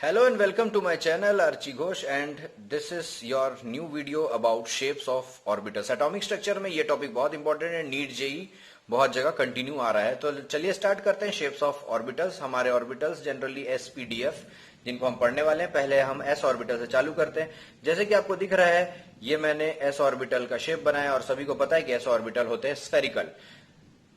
Hello and welcome to my channel Archie Ghosh and this is your new video about shapes of orbitals. Atomic structure में ये topic बहुत important है, NEET JEE बहुत जगह continue आ रहा है। तो चलिए स्टार्ट करते हैं शेप्स ऑफ ऑर्बिटल्स। हमारे ऑर्बिटल्स जनरली एसपीडीएफ जिनको हम पढ़ने वाले हैं, पहले हम एस ऑर्बिटल से चालू करते हैं। जैसे कि आपको दिख रहा है, ये मैंने एस ऑर्बिटल का शेप बनाया और सभी को पता है कि एस ऑर्बिटल होते हैं स्फेरिकल।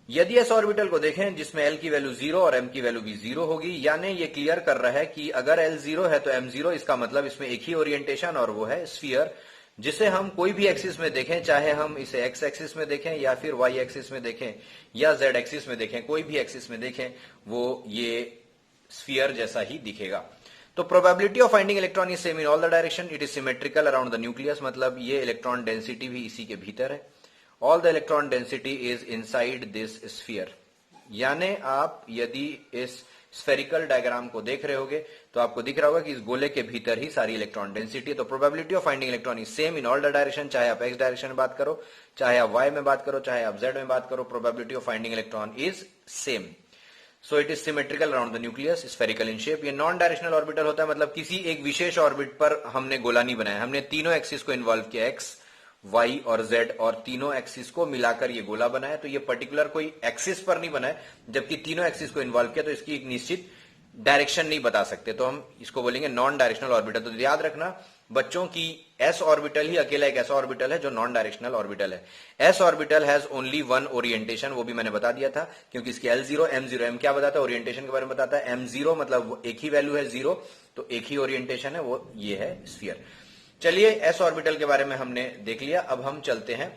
यदि एस ऑर्बिटल को देखें जिसमें एल की वैल्यू 0 और एम की वैल्यू भी 0 होगी, यानी ये क्लियर कर रहा है कि अगर एल 0 है तो एम 0, इसका मतलब इसमें एक ही ओरिएंटेशन और वो है स्फीयर, जिसे हम कोई भी एक्सिस में देखें, चाहे हम इसे एक्स एक्सिस में देखें या फिर वाई एक्सिस में देखें या जेड एक्सिस में देखें, कोई भी एक्सिस में देखें वो ये स्फीयर जैसा ही दिखेगा। तो probability of finding electron is same in all the direction, it is symmetrical around the nucleus, मतलब ये इलेक्ट्रॉन डेंसिटी भी इसी के भीतर है। All the electron density is inside this sphere, यानी आप यदि इस स्फेरिकल डायग्राम को देख रहे होगे तो आपको दिख रहा होगा कि इस गोले के भीतर ही सारी इलेक्ट्रॉन डेंसिटी है। तो probability of finding electron is same in all the direction, चाहे आप एक्स डायरेक्शन में बात करो, चाहे आप वाई में बात करो, चाहे आप जेड में बात करो, probability of finding electron is same. So it is symmetrical around the nucleus, spherical in shape. ये नॉन डायरेक्शनल ऑर्बिटल होता है, मतलब किसी एक विशेष ऑर्बिट पर हमने गोला नहीं बनाया, हमने तीनों एक्सिस को इन्वॉल्व किया, एक्स वाई और जेड, और तीनों एक्सिस को मिलाकर ये गोला बनाया। तो ये पर्टिकुलर कोई एक्सिस पर नहीं बनाया, जबकि तीनों एक्सिस को इन्वॉल्व किया तो इसकी एक निश्चित डायरेक्शन नहीं बता सकते, तो हम इसको बोलेंगे नॉन डायरेक्शनल ऑर्बिटल। तो याद रखना बच्चों की एस ऑर्बिटल ही अकेला एक ऐसा ऑर्बिटल है जो नॉन डायरेक्शनल ऑर्बिटल है। S orbital has only one orientation, वो भी मैंने बता दिया था, क्योंकि इसके L0 M0, एम क्या बताता है, ओरिएंटेशन के बारे में बताता है, M0 मतलब एक ही वैल्यू है 0, तो एक ही ओरिएंटेशन है, वो ये है स्फीयर। चलिए एस ऑर्बिटल के बारे में हमने देख लिया, अब हम चलते हैं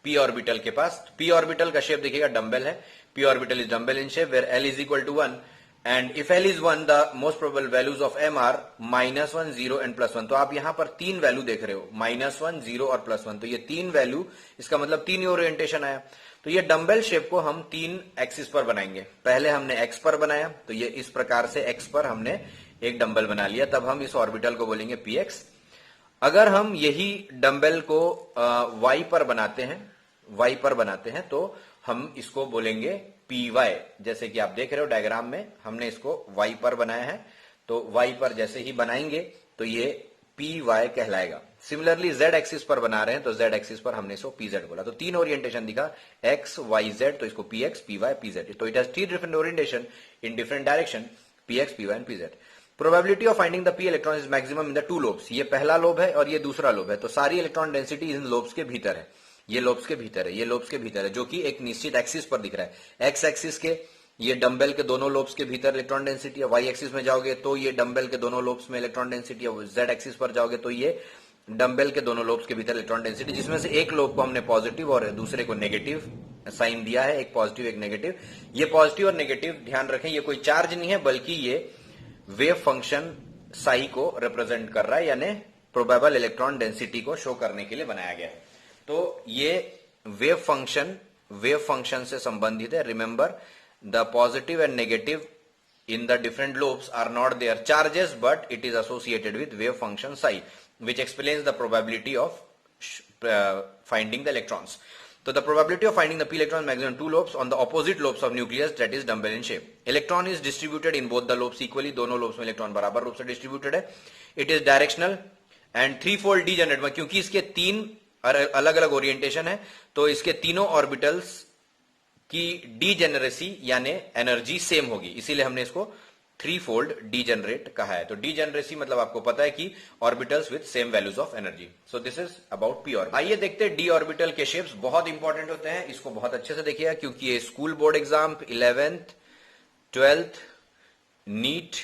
पी ऑर्बिटल के पास। पी ऑर्बिटल का शेप देखिएगा डंबल है, P orbital is dumbbell in shape where L is equal to 1 and if L is 1 the most probable values of M are -1 0 and +1। तो आप यहां पर तीन वैल्यू देख रहे हो, -1 0 और +1, तो ये तीन वैल्यू, इसका मतलब तीन ही ओरिएंटेशन आया। तो ये डंबल शेप को हम तीन एक्सिस पर बनाएंगे। पहले हमने एक्स पर बनाया, तो ये इस प्रकार से एक्स पर हमने एक डंबल बना लिया, तब हम इस ऑर्बिटल को बोलेंगे पी एक्स। अगर हम यही डंबल को वाई पर बनाते हैं, तो हम इसको बोलेंगे पी वाई। जैसे कि आप देख रहे हो डायग्राम में हमने इसको वाई पर बनाया है, तो वाई पर जैसे ही बनाएंगे तो ये पी वाई कहलाएगा। सिमिलरली जेड एक्सिस पर बना रहे हैं, तो जेड एक्सिस पर हमने इसको पी जेड बोला। तो तीन ओरिएंटेशन दिखा, एक्स वाई जेड, तो इसको P X P Y P Z. तो it has three different orientation in different direction, P X P Y and P Z. Probability of finding the P electron is maximum in the two lobes, ये पहला lobe है और ये दूसरा lobe है, तो सारी इलेक्ट्रॉन डेंसिटी इन लोब्स के भीतर है, ये लोब्स के भीतर है, ये लोब्स के भीतर है, जो कि एक निश्चित एक्सिस पर दिख रहा है। एक्स एक्सिस के ये डंबल के दोनों लोब्स के भीतर इलेक्ट्रॉन डेंसिटी है, वाई एक्सिस में जाओगे तो ये डंबल के दोनों लोब्स में इलेक्ट्रॉन डेंसिटी है, जेड एक्सिस पर जाओगे तो ये डंबल के दोनों लोब्स के भीतर इलेक्ट्रॉन डेंसिटी, जिसमें से एक लोब को हमने पॉजिटिव और दूसरे को नेगेटिव साइन दिया है, एक पॉजिटिव एक नेगेटिव। ये पॉजिटिव और नेगेटिव ध्यान रखें, ये कोई चार्ज नहीं है, बल्कि ये वेव फंक्शन साई को रिप्रेजेंट कर रहा है, यानी प्रोबेबल इलेक्ट्रॉन डेंसिटी को शो करने के लिए बनाया गया है। तो ये वेव फंक्शन से संबंधित है। Remember the positive and negative in the different lobes are not their charges, but it is associated with wave function psi, which explains the probability of finding the electrons. So the probability of finding the p electron maximum two lobes on the opposite lobes of nucleus that is dumbbell in shape. Electron is distributed in both the lobes equally, दोनों lobes में electron बराबर रूप से distributed है। It is directional and threefold degenerate, क्योंकि इसके तीन अलग अलग ओरिएंटेशन है, तो इसके तीनों ऑर्बिटल्स की डीजेनरेसी यानी एनर्जी सेम होगी, इसीलिए हमने इसको थ्री फोल्ड डीजेनरेट कहा है। तो डीजेनरेसी मतलब आपको पता है कि orbitals with same values of energy. So this is about p orbital. आइए देखते हैं डी ऑर्बिटल के शेप्स, बहुत इंपॉर्टेंट होते हैं, इसको बहुत अच्छे से देखिएगा, क्योंकि ये school board exam 11th 12th NEET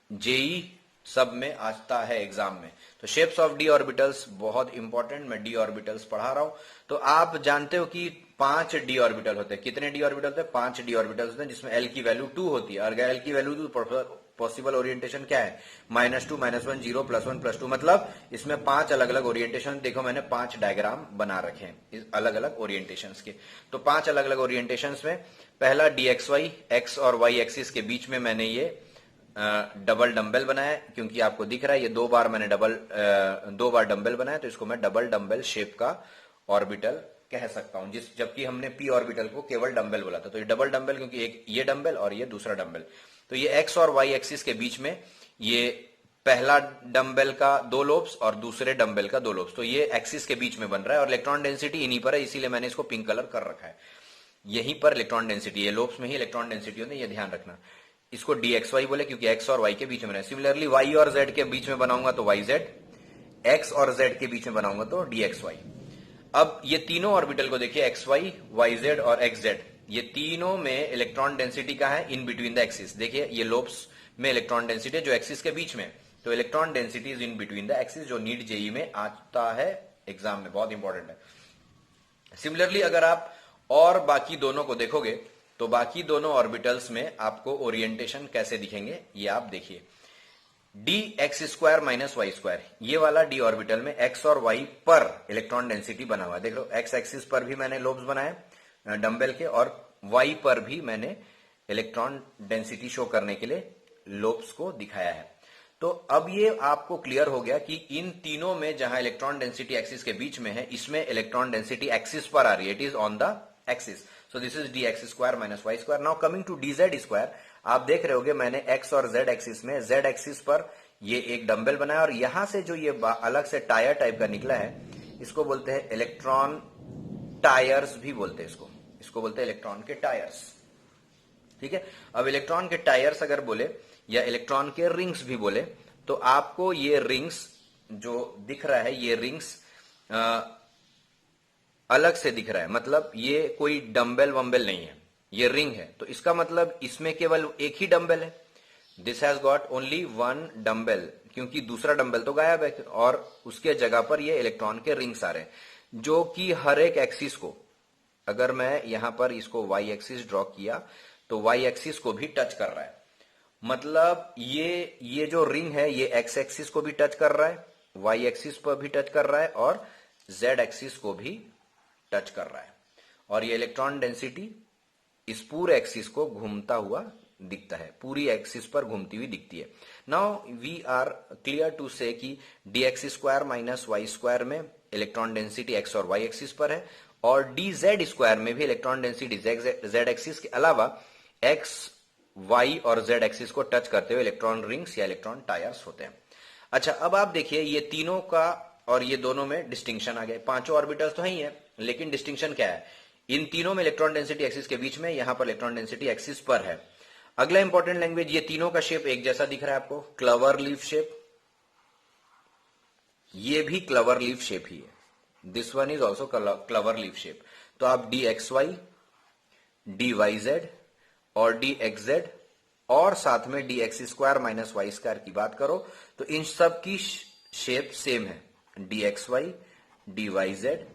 JEE सब में आता है एग्जाम में। तो शेप्स ऑफ डी ऑर्बिटल्स बहुत इंपॉर्टेंट, मैं डी ऑर्बिटल्स पढ़ा रहा हूं। तो आप जानते हो कि 5 डी ऑर्बिटल होते हैं। कितने डी ऑर्बिटल होते हैं? 5 डी ऑर्बिटल होते हैं, जिसमें एल की वैल्यू 2 होती है। और एल की वैल्यू 2, पॉसिबल ओरिएंटेशन क्या है? -2 -1 0 +1 +2, मतलब इसमें 5 अलग अलग ओरिएंटेशन। देखो मैंने 5 डायग्राम बना रखे हैं अलग अलग ओरिएंटेशन के। तो 5 अलग अलग ओरिएंटेशन में पहला DXY, एक्स और वाई एक्सिस के बीच में मैंने ये डबल डंबल बनाया, क्योंकि आपको दिख रहा है ये दो बार डंबल बनाया, तो इसको मैं डबल डंबल शेप का ऑर्बिटल कह सकता हूं, जबकि हमने पी ऑर्बिटल को केवल डंबल बोला था। तो ये डबल डंबल, क्योंकि एक ये डंबल और ये दूसरा डंबल। तो ये एक्स और वाई एक्सिस के बीच में ये पहला डंबल का 2 लोब्स और दूसरे डंबल का 2 लोब्स, तो ये एक्सिस के बीच में बन रहा है और इलेक्ट्रॉन डेंसिटी इन्हीं पर है, इसीलिए मैंने इसको पिंक कलर कर रखा है। यहीं पर इलेक्ट्रॉन डेंसिटी, ये लोब्स में ही इलेक्ट्रॉन डेंसिटी होती है, ये ध्यान रखना। इसको dxy बोले क्योंकि x और y के बीच में है। सिमिलरली y और z के बीच में बनाऊंगा तो yz, x और z के बीच में बनाऊंगा तो dxy। अब ये तीनों ऑर्बिटल को देखिए, xy, yz और xz, ये तीनों में इलेक्ट्रॉन डेंसिटी का है इन बिटवीन द एक्सिस। देखिए ये लोब्स में इलेक्ट्रॉन डेंसिटी है जो एक्सिस के बीच में, तो electron density is in between the axis, जो नीट जेई में आता है एग्जाम में, बहुत इंपॉर्टेंट है। सिमिलरली अगर आप और बाकी दोनों को देखोगे तो बाकी दोनों ऑर्बिटल्स में आपको ओरिएंटेशन कैसे दिखेंगे ये आप देखिए। D x square minus Y square, ये वाला डी ऑर्बिटल में एक्स और वाई पर इलेक्ट्रॉन डेंसिटी बना हुआ है। देख लो एक्स एक्सिस पर भी मैंने लोब्स बनाए डंबल के, और वाई पर भी मैंने इलेक्ट्रॉन डेंसिटी शो करने के लिए लोब्स को दिखाया है। तो अब ये आपको क्लियर हो गया कि इन तीनों में जहां इलेक्ट्रॉन डेंसिटी एक्सिस के बीच में है, इसमें इलेक्ट्रॉन डेंसिटी एक्सिस पर आ रही है, it is on the axis. So this is d x square minus Y square. Now coming to d Z square, आप देख रहे होगे मैंने एक्स और जेड एक्सिस में, जेड एक्सिस पर ये एक डंबल बनाया और यहां से जो ये अलग से टायर टाइप का निकला है, इसको बोलते हैं इलेक्ट्रॉन टायर्स भी बोलते हैं इसको बोलते हैं इलेक्ट्रॉन के टायर्स। ठीक है, अब इलेक्ट्रॉन के टायर्स अगर बोले या इलेक्ट्रॉन के रिंग्स भी बोले, तो आपको ये रिंग्स जो दिख रहा है, ये रिंग्स अलग से दिख रहा है, मतलब ये कोई डंबल वंबल नहीं है, ये रिंग है, तो इसका मतलब इसमें केवल एक ही डंबल है। This has got only one dumbbell, क्योंकि दूसरा डंबल तो गायब है और उसके जगह पर ये इलेक्ट्रॉन के रिंग्स आ रहे हैं, जो कि हर एक एक्सिस को, अगर मैं यहां पर इसको वाई एक्सिस ड्रॉ किया तो वाई एक्सिस को भी टच कर रहा है। मतलब ये जो रिंग है ये एक्स एक्सिस को भी टच कर रहा है, वाई एक्सिस पर भी टच कर रहा है और जेड एक्सिस को भी टच कर रहा है, और ये इलेक्ट्रॉन डेंसिटी इस पूरे एक्सिस को घूमता हुआ दिखता है, पूरी एक्सिस पर घूमती हुई दिखती है। Now we are clear to say कि d x square minus Y square में इलेक्ट्रॉन डेंसिटी एक्स और वाई एक्सिस पर है, और डी जेड स्क्वायर में भी इलेक्ट्रॉन डेंसिटी जेड एक्सिस के अलावा एक्स, वाई और जेड एक्सिस को टच करते हुए इलेक्ट्रॉन रिंग्स या इलेक्ट्रॉन टायर्स होते हैं। अच्छा, अब आप देखिए ये तीनों का और ये दोनों में डिस्टिंक्शन आ गए। पांचों ऑर्बिटल्स तो ही है, लेकिन डिस्टिंक्शन क्या है, इन तीनों में इलेक्ट्रॉन डेंसिटी एक्सिस के बीच में, यहां पर इलेक्ट्रॉन डेंसिटी एक्सिस पर है। अगला इंपॉर्टेंट लैंग्वेज, ये तीनों का शेप एक जैसा दिख रहा है आपको, क्लवर लीफ शेप, ये भी क्लवर लीफ शेप ही है, this one is also clover leaf shape. तो आप D X Y, D Y Z और डी एक्स जेड और साथ में D x square minus Y square की बात करो तो इन सब की शेप सेम है, D X Y, D Y Z,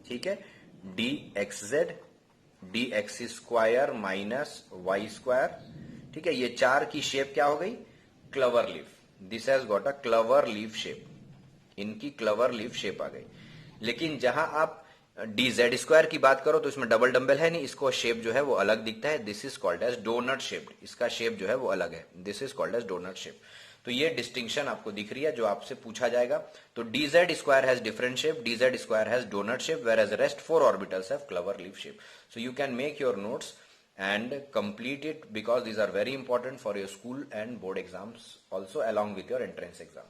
ठीक है, D X Z, D x square minus Y square, ठीक है, ये चार की शेप क्या हो गई, clover leaf. This has got a clover leaf shape, इनकी क्लवर लीफ शेप आ गई। लेकिन जहां आप डी जेड स्क्वायर की बात करो तो इसमें डबल डंबल है नहीं, इसको शेप जो है वो अलग दिखता है, this is called as donut shape, इसका शेप जो है वो अलग है, this is called as donut shape. तो ये डिस्टिंक्शन आपको दिख रही है जो आपसे पूछा जाएगा। तो D Z square has different shape, D Z square has doughnut shape, whereas rest 4 orbitals have clover leaf shape. So you can make your notes and complete it because these are very important for your school and board exams also along with your entrance exam.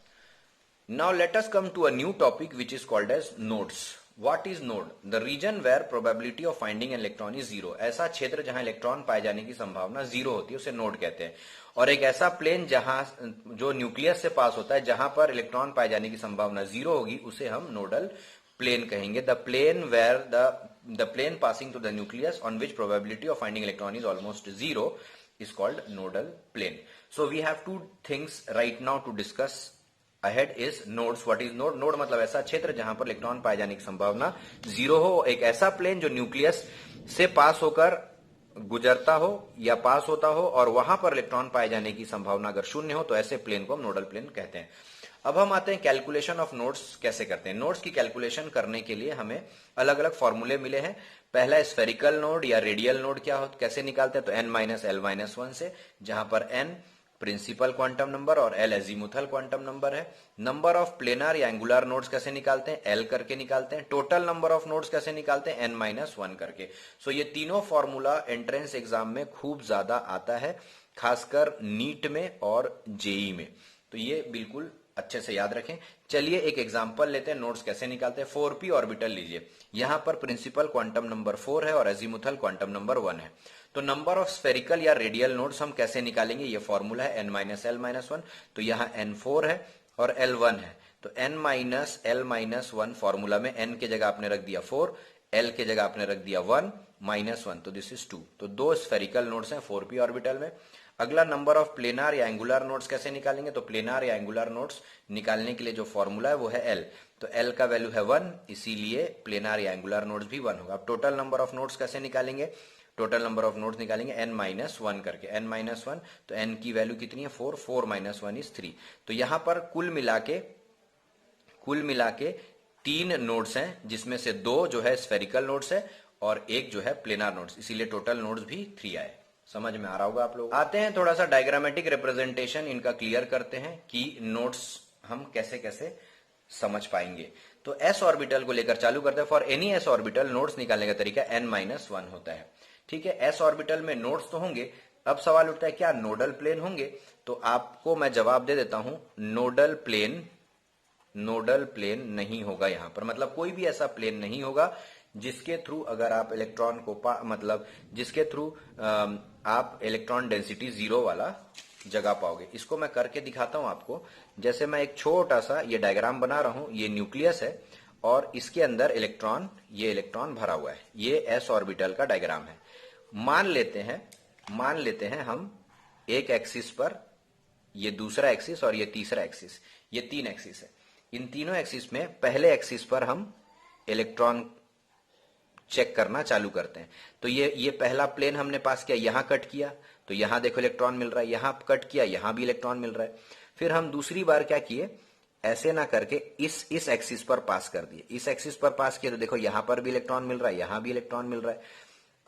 Now let us come to a new topic which is called as nodes. What is node? The region where probability of finding an electron is zero. ऐसा क्षेत्र जहां electron पाए जाने की संभावना zero होती है उसे नोड कहते हैं। और एक ऐसा प्लेन जहां जो न्यूक्लियस से पास होता है जहां पर इलेक्ट्रॉन पाए जाने की संभावना जीरो होगी उसे हम नोडल प्लेन कहेंगे। The plane where the plane passing to the nucleus on which probability of finding electron is almost zero is called nodal plane. So we have two things right now to discuss ahead is nodes. What is node? Node मतलब ऐसा क्षेत्र जहां पर electron पाए जाने की संभावना zero हो, एक ऐसा प्लेन जो न्यूक्लियस से पास होकर गुजरता हो या पास होता हो और वहां पर इलेक्ट्रॉन पाए जाने की संभावना अगर शून्य हो तो ऐसे प्लेन को हम नोडल प्लेन कहते हैं। अब हम आते हैं कैलकुलेशन ऑफ नोड्स कैसे करते हैं। नोड्स की कैलकुलेशन करने के लिए हमें अलग अलग फॉर्मूले मिले हैं। पहला स्फेरिकल नोड या रेडियल नोड क्या हो, कैसे निकालते हैं, तो n minus L minus one से, जहां पर n प्रिंसिपल क्वांटम नंबर और l एजीमुथल क्वांटम नंबर है। नंबर ऑफ प्लेनर या एंगुलर नोड्स कैसे निकालते हैं, l करके निकालते हैं। टोटल नंबर ऑफ नोड्स कैसे निकालते हैं, n माइनस वन करके। सो ये तीनों फॉर्मूला एंट्रेंस एग्जाम में खूब ज्यादा आता है खासकर नीट में और जेई में। तो ये बिल्कुल अच्छे से याद रखें। चलिए एक एग्जांपल लेते हैं, नोड्स कैसे निकालते हैं। 4p ऑर्बिटल लीजिए, यहां पर प्रिंसिपल क्वांटम नंबर 4 है और अजीमुथल क्वांटम नंबर 1 है। तो नंबर ऑफ स्फेरिकल या रेडियल नोड्स हम कैसे निकालेंगे, ये फॉर्मूला है n-l-1। तो यहाँ n4 है और l1 है, तो n-l-1 फॉर्मूला में n के जगह आपने रख दिया 4, l के जगह आपने रख दिया 1 -1, तो दिस इज 2। तो दो स्फेरिकल नोड्स हैं 4p ऑर्बिटल में। अगला नंबर ऑफ प्लेनार या एंगुलर नोड्स कैसे निकालेंगे, तो प्लेनार या एंगुलर नोड्स निकालने के लिए जो फॉर्मूला है वो है l। तो l का वैल्यू है 1, इसीलिए प्लेनार या एंगुलर नोड्स भी 1 होगा। अब टोटल नंबर ऑफ नोड्स कैसे निकालेंगे, टोटल नंबर ऑफ नोड्स निकालेंगे n-1 करके, n-1, तो n की वैल्यू कितनी है 4, 4 - 1 इज 3। तो यहां पर कुल मिला के 3 नोड्स हैं, जिसमें से 2 जो है स्फेरिकल नोड्स है और एक जो है प्लेनार नोड्स, इसीलिए टोटल नोड्स भी 3 आए। समझ में आ रहा होगा आप लोग। आते हैं थोड़ा सा डायग्रामेटिक रिप्रेजेंटेशन इनका क्लियर करते हैं कि नोड्स हम कैसे कैसे समझ पाएंगे। तो s ऑर्बिटल को लेकर चालू करते हैं। For any s orbital nodes निकालने का तरीका n-1 होता है। ठीक है, s ऑर्बिटल में नोड्स तो होंगे। अब सवाल उठता है क्या नोडल प्लेन होंगे, तो आपको मैं जवाब दे देता हूं, नोडल प्लेन नहीं होगा यहां पर। मतलब कोई भी ऐसा प्लेन नहीं होगा जिसके थ्रू अगर आप इलेक्ट्रॉन को मतलब जिसके थ्रू आप इलेक्ट्रॉन डेंसिटी 0 वाला जगह पाओगे। इसको मैं करके दिखाता हूं आपको। जैसे मैं एक छोटा सा ये डायग्राम बना रहा हूं, ये न्यूक्लियस है और इसके अंदर ये इलेक्ट्रॉन भरा हुआ है। ये s ऑर्बिटल का डायग्राम है। मान लेते हैं हम एक एक्सिस पर, ये दूसरा एक्सिस और ये तीसरा एक्सिस, ये 3 एक्सिस है। इन तीनों एक्सिस में पहले एक्सिस पर हम इलेक्ट्रॉन चेक करना चालू करते हैं। तो ये पहला प्लेन हमने पास किया, यहां कट किया तो यहां देखो इलेक्ट्रॉन मिल रहा है, यहां कट किया यहां भी इलेक्ट्रॉन मिल रहा है। फिर हम दूसरी बार क्या किए, ऐसे ना करके इस एक्सिस पर पास कर दिए। इस एक्सिस पर पास किया तो देखो यहां पर भी इलेक्ट्रॉन मिल रहा है, यहां भी इलेक्ट्रॉन मिल रहा है।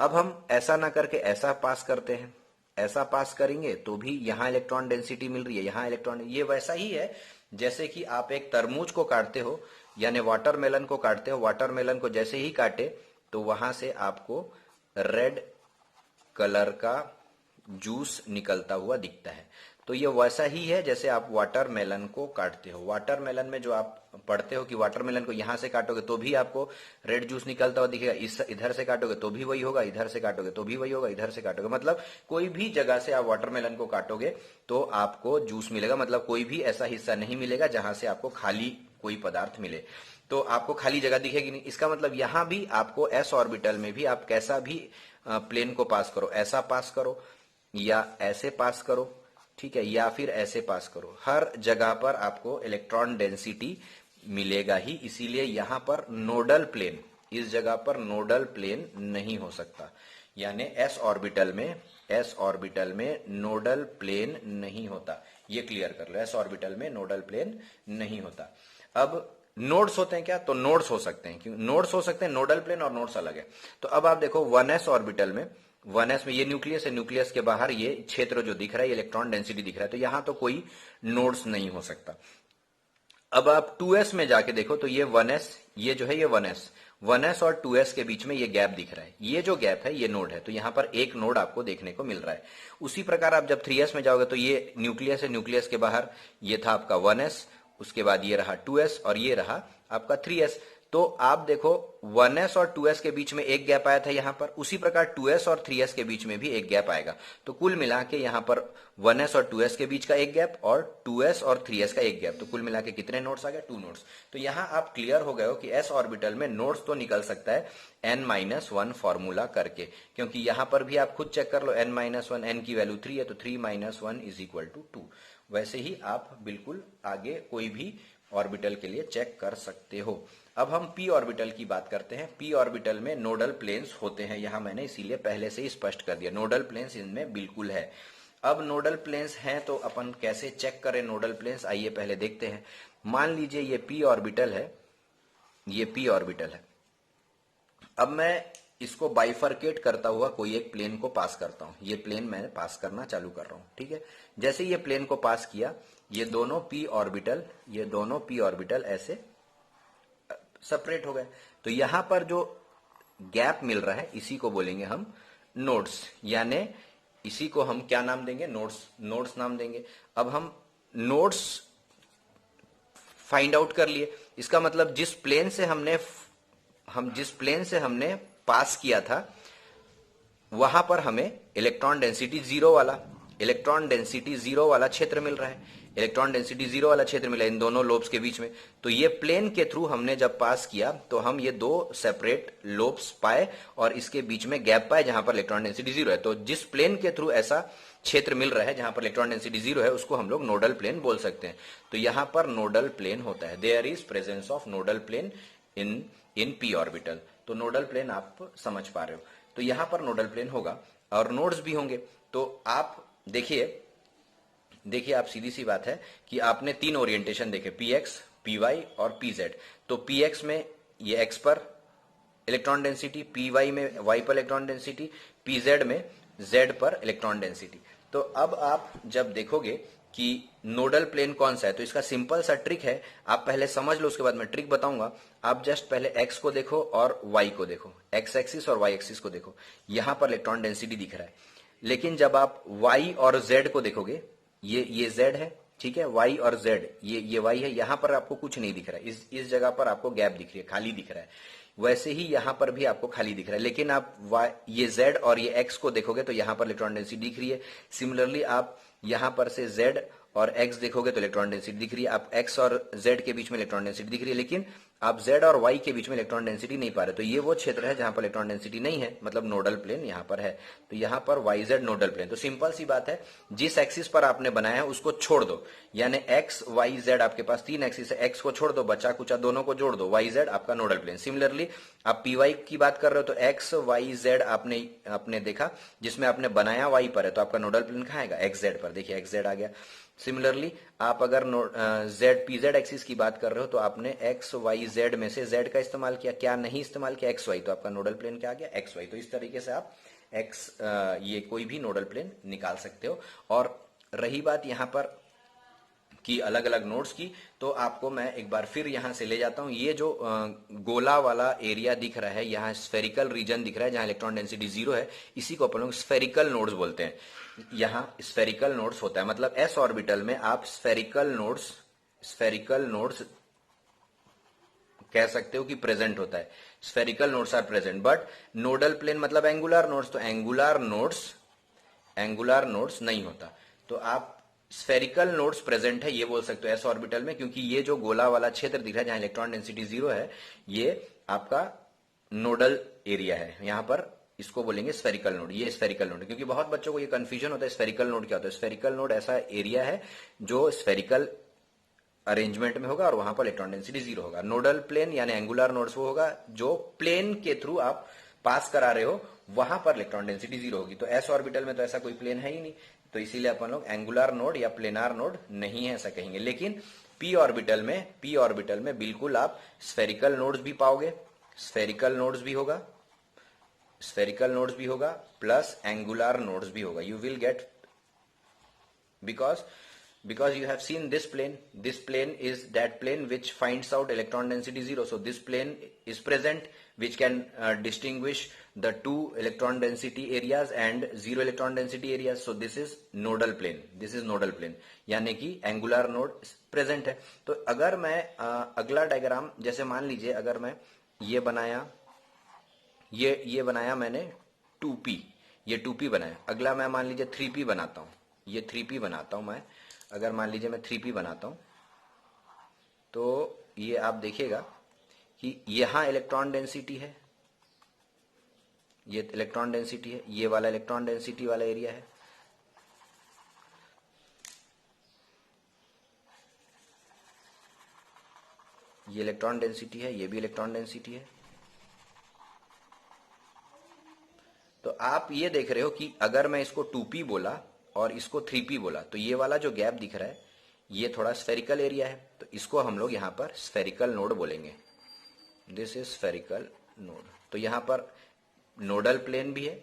अब हम ऐसा ना करके ऐसा पास करते हैं, ऐसा पास करेंगे तो भी यहां इलेक्ट्रॉन डेंसिटी मिल रही है, यहां इलेक्ट्रॉन। ये वैसा ही है जैसे कि आप एक तरबूज को काटते हो, यानी वाटरमेलन को काटते हो। वाटरमेलन को जैसे ही काटे तो वहां से आपको रेड कलर का जूस निकलता हुआ दिखता है। तो ये वैसा ही है जैसे आप वाटरमेलन को काटते हो। वाटरमेलन में जो आप पढ़ते हो कि वाटरमेलन को यहां से काटोगे तो भी आपको रेड जूस निकलता हुआ दिखेगा, इधर से काटोगे तो भी वही होगा, इधर से काटोगे तो भी वही होगा, इधर से काटोगे, मतलब कोई भी जगह से आप वाटरमेलन को काटोगे तो आपको जूस मिलेगा। मतलब कोई भी ऐसा हिस्सा नहीं मिलेगा जहां से आपको खाली कोई पदार्थ मिले, तो आपको खाली जगह दिखेगी नहीं। इसका मतलब यहां भी आपको s ऑर्बिटल में भी आप कैसा भी प्लेन को पास करो, ऐसा पास करो या ऐसे पास करो, ठीक है, या फिर ऐसे पास करो, हर जगह पर आपको इलेक्ट्रॉन डेंसिटी मिलेगा ही। इसीलिए यहां पर नोडल प्लेन, इस जगह पर नोडल प्लेन नहीं हो सकता, यानी s ऑर्बिटल में नोडल प्लेन नहीं होता। ये क्लियर कर लो, s ऑर्बिटल में नोडल प्लेन नहीं होता। अब नोड्स होते हैं क्या, तो नोड्स हो सकते हैं, क्यों नोड्स हो सकते हैं, नोडल प्लेन और नोड्स अलग है। तो अब आप देखो 1s ऑर्बिटल में, 1s में ये न्यूक्लियस है, न्यूक्लियस के बाहर ये क्षेत्र जो दिख रहा है, इलेक्ट्रॉन डेंसिटी दिख रहा है, तो यहां तो कोई नोड्स नहीं हो सकता। अब आप 2s में जाके देखो तो ये 1s, ये जो है ये 1s और 2s के बीच में ये गैप दिख रहा है, ये जो गैप है ये नोड है, तो यहां पर एक नोड आपको देखने को मिल रहा है। उसी प्रकार आप जब 3s में जाओगे तो ये न्यूक्लियस है, न्यूक्लियस के बाहर ये था आपका 1s, उसके बाद ये रहा 2s और ये रहा आपका 3s। तो आप देखो 1s और 2s के बीच में एक गैप आया था यहां पर, उसी प्रकार 2s और 3s के बीच में भी एक गैप आएगा। तो कुल मिला के यहां पर 1s और 2s के बीच का एक गैप और 2s और 3s का एक गैप, तो कुल मिला के कितने नोड्स आ गए, 2 नोड्स। तो यहां आप क्लियर हो गए हो कि s ऑर्बिटल में नोड्स तो निकल सकता है n-1 फॉर्मूला करके, क्योंकि यहां पर भी आप खुद चेक कर लो, n-1, n की वैल्यू 3 है तो 3 - 1 = 2। वैसे ही आप बिल्कुल आगे कोई भी ऑर्बिटल के लिए चेक कर सकते हो। अब हम p ऑर्बिटल की बात करते हैं। p ऑर्बिटल में नोडल प्लेन्स होते हैं, यहां मैंने इसीलिए पहले से ही स्पष्ट कर दिया, नोडल प्लेन्स इनमें बिल्कुल है। अब नोडल प्लेन्स हैं तो अपन कैसे चेक करें नोडल प्लेन्स, आइए पहले देखते हैं। मान लीजिए ये p ऑर्बिटल है, ये p ऑर्बिटल है। अब मैं इसको बाइफरकेट करता हुआ कोई एक प्लेन को पास करता हूं, ये प्लेन मैं पास करना चालू कर रहा हूं, ठीक है। जैसे ये प्लेन को पास किया, ये दोनों p ऑर्बिटल ऐसे सेपरेट हो गए। तो यहां पर जो गैप मिल रहा है इसी को बोलेंगे हम नोड्स, यानी इसी को हम क्या नाम देंगे, नोड्स नाम देंगे। अब हम नोड्स फाइंड आउट कर लिए, इसका मतलब जिस प्लेन से हमने पास किया था वहां पर हमें इलेक्ट्रॉन डेंसिटी जीरो वाला क्षेत्र मिल रहा है, इलेक्ट्रॉन डेंसिटी जीरो वाला क्षेत्र मिला इन दोनों लोब्स के बीच में। तो ये प्लेन के थ्रू हमने जब पास किया तो हम ये दो सेपरेट लोब्स पाए और इसके बीच में गैप पाए जहां पर इलेक्ट्रॉन डेंसिटी जीरो है। तो जिस प्लेन के थ्रू ऐसा क्षेत्र मिल रहा है जहां पर इलेक्ट्रॉन डेंसिटी जीरो है उसको हम लोग नोडल प्लेन बोल सकते हैं। तो यहां पर नोडल प्लेन होता है, there is presence of nodal plane in p orbital. तो नोडल प्लेन आप समझ पा रहे हो, तो यहां पर नोडल प्लेन होगा और नोड्स भी होंगे। तो आप देखिए आप सीधी सी बात है कि आपने तीन ओरिएंटेशन देखे, पी एक्स, पी वाई और पी जेड। तो पी एक्स में ये एक्स पर इलेक्ट्रॉन डेंसिटी, पी वाई में वाई पर इलेक्ट्रॉन डेंसिटी, पी जेड में जेड पर इलेक्ट्रॉन डेंसिटी। तो अब आप जब देखोगे कि नोडल प्लेन कौन सा है तो इसका सिंपल सा ट्रिक है, आप पहले समझ लो उसके बाद मैं ट्रिक बताऊंगा। आप जस्ट पहले एक्स को देखो और वाई को देखो, एक्स एक्सिस और वाई एक्सिस को देखो, यहां पर इलेक्ट्रॉन डेंसिटी दिख रहा है। लेकिन जब आप वाई और जेड को देखोगे, ये जेड है, ठीक है, वाई और जेड, ये वाई है, यहां पर आपको कुछ नहीं दिख रहा है, इस जगह पर आपको गैप दिख रही है, खाली दिख रहा है। वैसे ही यहां पर भी आपको खाली दिख रहा है, लेकिन आप ये जेड और ये एक्स को देखोगे तो यहां पर इलेक्ट्रॉन डेंसिटी दिख रही है। सिमिलरली आप यहां पर से जेड और एक्स देखोगे तो इलेक्ट्रॉन डेंसिटी दिख रही है, आप एक्स और जेड के बीच में इलेक्ट्रॉन डेंसिटी दिख रही है, लेकिन आप जेड और वाई के बीच में इलेक्ट्रॉन डेंसिटी नहीं पा रहे। तो ये वो क्षेत्र है जहां पर इलेक्ट्रॉन डेंसिटी नहीं है, मतलब नोडल प्लेन यहां पर है। तो यहां पर वाई जेड नोडल प्लेन। तो सिंपल सी बात है, जिस एक्सिस पर आपने बनाया है उसको छोड़ दो, यानी एक्स वाई जेड आपके पास तीन एक्सिस है, एक्स को छोड़ दो, बचा कुचा दोनों को जोड़ दो, वाई जेड आपका नोडल प्लेन। सिमिलरली आप पी वाई की बात कर रहे हो तो एक्स वाई जेड आपने देखा, जिसमें आपने बनाया वाई पर है तो आपका नोडल प्लेन कहाँ आएगा, एक्स जेड पर। देखिए एक्स जेड आ गया। सिमिलरली आप अगर जेड पी जेड एक्सिस की बात कर रहे हो तो आपने एक्स वाई जेड में से जेड का इस्तेमाल किया, क्या नहीं इस्तेमाल किया, एक्स वाई, तो आपका नोडल प्लेन क्या आ गया, एक्स वाई। तो इस तरीके से आप ये कोई भी नोडल प्लेन निकाल सकते हो। और रही बात यहां पर कि अलग अलग नोड्स की, तो आपको मैं एक बार फिर यहां से ले जाता हूं। ये जो गोला वाला एरिया दिख रहा है, यहाँ स्फेरिकल रीजन दिख रहा है जहां इलेक्ट्रॉन डेंसिटी जीरो है, इसी को अपन लोग स्फेरिकल नोड्स बोलते हैं। यहाँ स्फेरिकल नोड्स होता है, मतलब एस ऑर्बिटल में आप स्फेरिकल नोड्स कह सकते हो कि प्रेजेंट होता है, spherical nodes are present. But nodal plane मतलब एंगुलर नोड्स, तो एंगुलर नोड्स नहीं होता। तो आप स्फेरिकल नोड्स प्रेजेंट है ये बोल सकते हो एस ऑर्बिटल में, क्योंकि ये जो गोला वाला क्षेत्र दिख रहा है जहां इलेक्ट्रॉन डेंसिटी जीरो है, ये आपका नोडल एरिया है। यहां पर इसको बोलेंगे स्फेरिकल नोड, ये स्फेरिकल नोड, क्योंकि बहुत बच्चों को ये कंफ्यूजन होता है स्फेरिकल नोड क्या होता है। स्फेरिकल नोड ऐसा एरिया है जो स्फेरिकल अरेंजमेंट में होगा और वहां पर इलेक्ट्रॉन डेंसिटी जीरो होगा। नोडल प्लेन यानी एंगुलर नोड्स वो होगा जो प्लेन के थ्रू आप पास करा रहे हो, वहां पर इलेक्ट्रॉन डेंसिटी जीरो होगी। तो एस ऑर्बिटल में तो ऐसा कोई प्लेन है ही नहीं, तो इसीलिए अपन लोग एंगुलर नोड या प्लेनार नोड नहीं है ऐसा कहेंगे। लेकिन पी ऑर्बिटल में बिल्कुल आप स्फेरिकल नोड्स भी पाओगे, स्फेरिकल नोड्स भी होगा प्लस एंगुलर नोड्स भी होगा। You will get, because you have seen this plane is that plane which finds out electron density zero. So this plane is present which can distinguish the two electron density areas and zero electron density areas. So this is nodal plane, यानी कि angular node present है। तो अगर मैं अगला diagram, जैसे मान लीजिए अगर मैं ये बनाया, ये बनाया मैंने 2p, ये 2p बनाया। अगला मैं मान लीजिए 3p बनाता हूं, ये 3p बनाता हूं मैं। अगर मान लीजिए मैं 3p बनाता हूं तो ये आप देखिएगा कि यहां इलेक्ट्रॉन डेंसिटी है, ये इलेक्ट्रॉन डेंसिटी है, ये वाला इलेक्ट्रॉन डेंसिटी वाला एरिया है, ये इलेक्ट्रॉन डेंसिटी है, ये भी इलेक्ट्रॉन डेंसिटी है। तो आप ये देख रहे हो कि अगर मैं इसको 2p बोला और इसको 3p बोला तो ये वाला जो गैप दिख रहा है ये थोड़ा स्फेरिकल एरिया है, तो इसको हम लोग यहां पर स्फेरिकल नोड बोलेंगे। This is spherical node. तो यहां पर नोडल प्लेन भी है,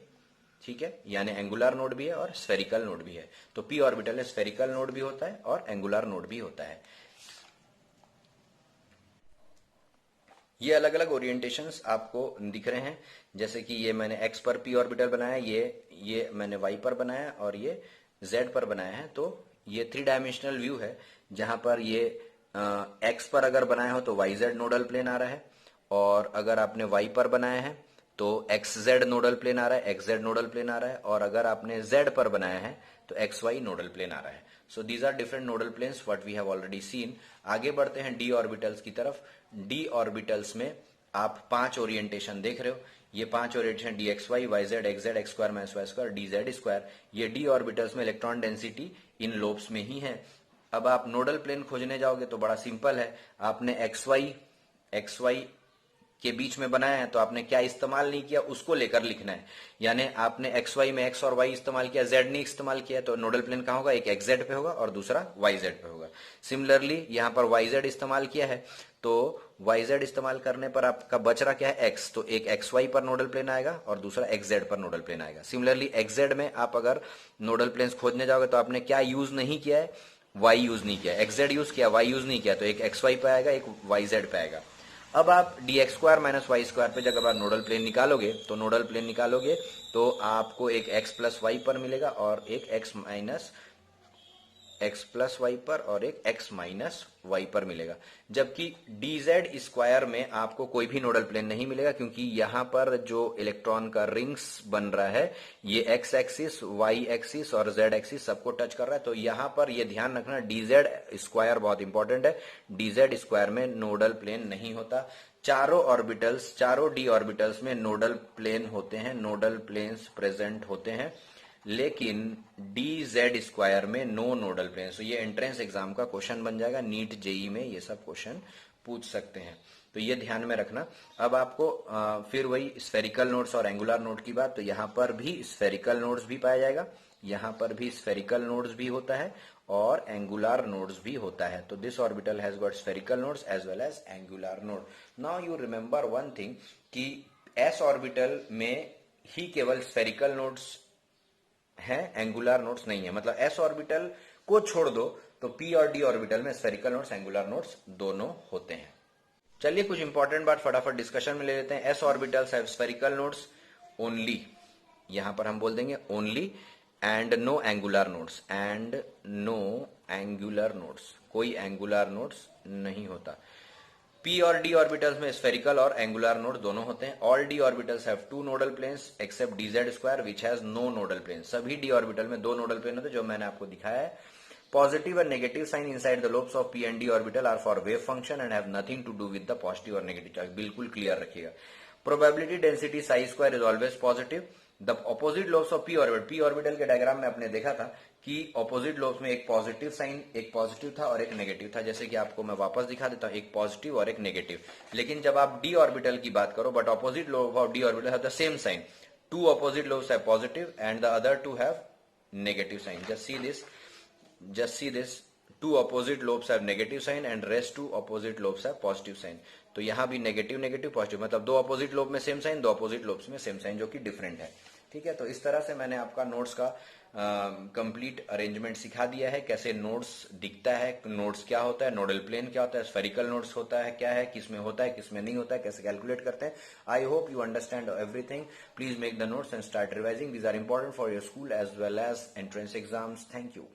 ठीक है, यानी एंगुलर नोड भी है और स्फेरिकल नोड भी है। तो पी ऑर्बिटल में स्फेरिकल नोड भी होता है और एंगुलर नोड भी होता है। ये अलग अलग ओरिएंटेशंस आपको दिख रहे हैं, जैसे कि ये मैंने x पर p ऑर्बिटल बनाया, ये मैंने y पर बनाया और ये z पर बनाया है। तो ये 3 डायमेंशनल व्यू है, जहां पर ये x पर अगर बनाया हो तो yz नोडल प्लेन आ रहा है, और अगर आपने y पर बनाया है तो xz नोडल प्लेन आ रहा है, xz नोडल प्लेन आ रहा है, और अगर आपने z पर बनाया है तो xy नोडल प्लेन आ रहा है। So these are different nodal planes what we have already seen. आगे बढ़ते हैं d ऑर्बिटल्स की तरफ। d ऑर्बिटल्स में आप 5 ओरिएंटेशन देख रहे हो। ये 5 orientation dxy, yz, xz, x square minus y square, dz square. ये d ऑर्बिटल्स में इलेक्ट्रॉन डेंसिटी इन लोब्स में ही है। अब आप नोडल प्लेन खोजने जाओगे तो बड़ा सिंपल है। आपने xy के बीच में बनाया है तो आपने क्या इस्तेमाल नहीं किया उसको लेकर लिखना है। यानी आपने xy में x और y इस्तेमाल किया, z नहीं इस्तेमाल किया, तो नोडल प्लेन कहाँ होगा? एक xz पे होगा और दूसरा yz पे होगा। सिमिलरली यहाँ पर yz इस्तेमाल किया है, तो yz इस्तेमाल करने पर आपका बच रहा क्या है? x। तो एक xy पर नोडल प्लेन आएगा और दूसरा xz पर नोडल प्लेन आएगा। सिमिलरली xz में आप अगर नोडल प्लेन्स खोजने जाओगे तो आपने क्या यूज नहीं किया है? y यूज नहीं किया, xz यूज किया, y यूज नहीं किया, तो एक xy पे आएगा, एक yz पे आएगा। अब आप dx square minus Y square पे जब आप नोडल प्लेन निकालोगे तो आपको एक x प्लस वाई पर मिलेगा और एक x प्लस वाई पर और एक x माइनस वाई पर मिलेगा। जबकि dz स्क्वायर में आपको कोई भी नोडल प्लेन नहीं मिलेगा, क्योंकि यहां पर जो इलेक्ट्रॉन का रिंग्स बन रहा है ये x एक्सिस, y एक्सिस और z एक्सिस सबको टच कर रहा है। तो यहां पर ये ध्यान रखना, dz स्क्वायर बहुत इंपॉर्टेंट है। dz स्क्वायर में नोडल प्लेन नहीं होता। चारों d ऑर्बिटल्स में नोडल प्लेन होते हैं, नोडल प्लेन्स प्रेजेंट होते हैं, लेकिन dz स्क्वायर में नो नोडल प्लेन। तो ये एंट्रेंस एग्जाम का क्वेश्चन बन जाएगा, नीट जेई में ये सब क्वेश्चन पूछ सकते हैं, तो ये ध्यान में रखना। अब आपको फिर वही स्फेरिकल नोड्स और एंगुलर नोड की बात, तो यहां पर भी स्फेरिकल नोड्स भी पाया जाएगा, यहां पर भी स्फेरिकल नोड्स भी होता है और एंगुलर नोड्स भी होता है। तो this orbital has got spherical nodes as well as angular node. Now you remember one thing कि s ऑर्बिटल में ही केवल स्फेरिकल नोड्स है, एंगुलर नोड्स नहीं है। मतलब s ऑर्बिटल को छोड़ दो तो p और d ऑर्बिटल में स्फेरिकल नोड्स, एंगुलर नोड्स दोनों होते हैं। चलिए कुछ इंपॉर्टेंट बात फटाफट डिस्कशन में ले लेते हैं। s orbitals have spherical nodes only, यहां पर हम बोल देंगे only, and no angular nodes, and no angular nodes, कोई एंगुलर नोड्स नहीं होता। p और d ऑर्बिटल्स में स्फेरिकल और एंगुलर नोड दोनों होते हैं। All d orbitals have 2 nodal planes except dz square which has no nodal plane. सभी d ऑर्बिटल में 2 नोडल प्लेन होते हैं, जो मैंने आपको दिखाया है। Positive and negative sign inside the lobes of p and d orbital are for wave function and have nothing to do with the positive और नेगेटिव चार्ज। बिल्कुल क्लियर रखिएगा। Probability density psi square is always positive. The opposite lobes of p orbital, p orbital के diagram में आपने देखा था कि opposite lobes में एक पॉजिटिव साइन, एक पॉजिटिव था और एक नेगेटिव था। जैसे कि आपको मैं वापस दिखा देता हूं, एक पॉजिटिव और एक नेगेटिव। लेकिन जब आप d ऑर्बिटल की बात करो, but opposite lobe of d orbital have the same sign, 2 opposite lobes have positive and the other 2 have negative sign. just see this 2 opposite lobes have negative sign and rest 2 opposite lobes have positive sign। तो यहां भी negative negative positive, मतलब 2 opposite lobe में same sign, 2 opposite lobes में same sign, जो कि different है। ठीक है, तो इस तरह से मैंने आपका नोट्स का कंप्लीट अरेंजमेंट सिखा दिया है, कैसे नोट्स दिखता है, नोट्स क्या होता है, नोडल प्लेन क्या होता है, स्फेरिकल नोट्स होता है क्या है, किसमें होता है किसमें नहीं होता है, कैसे कैलकुलेट करते हैं। I hope you understand everything. Please make the notes and start revising. These are important for your school as well as entrance exams. Thank you.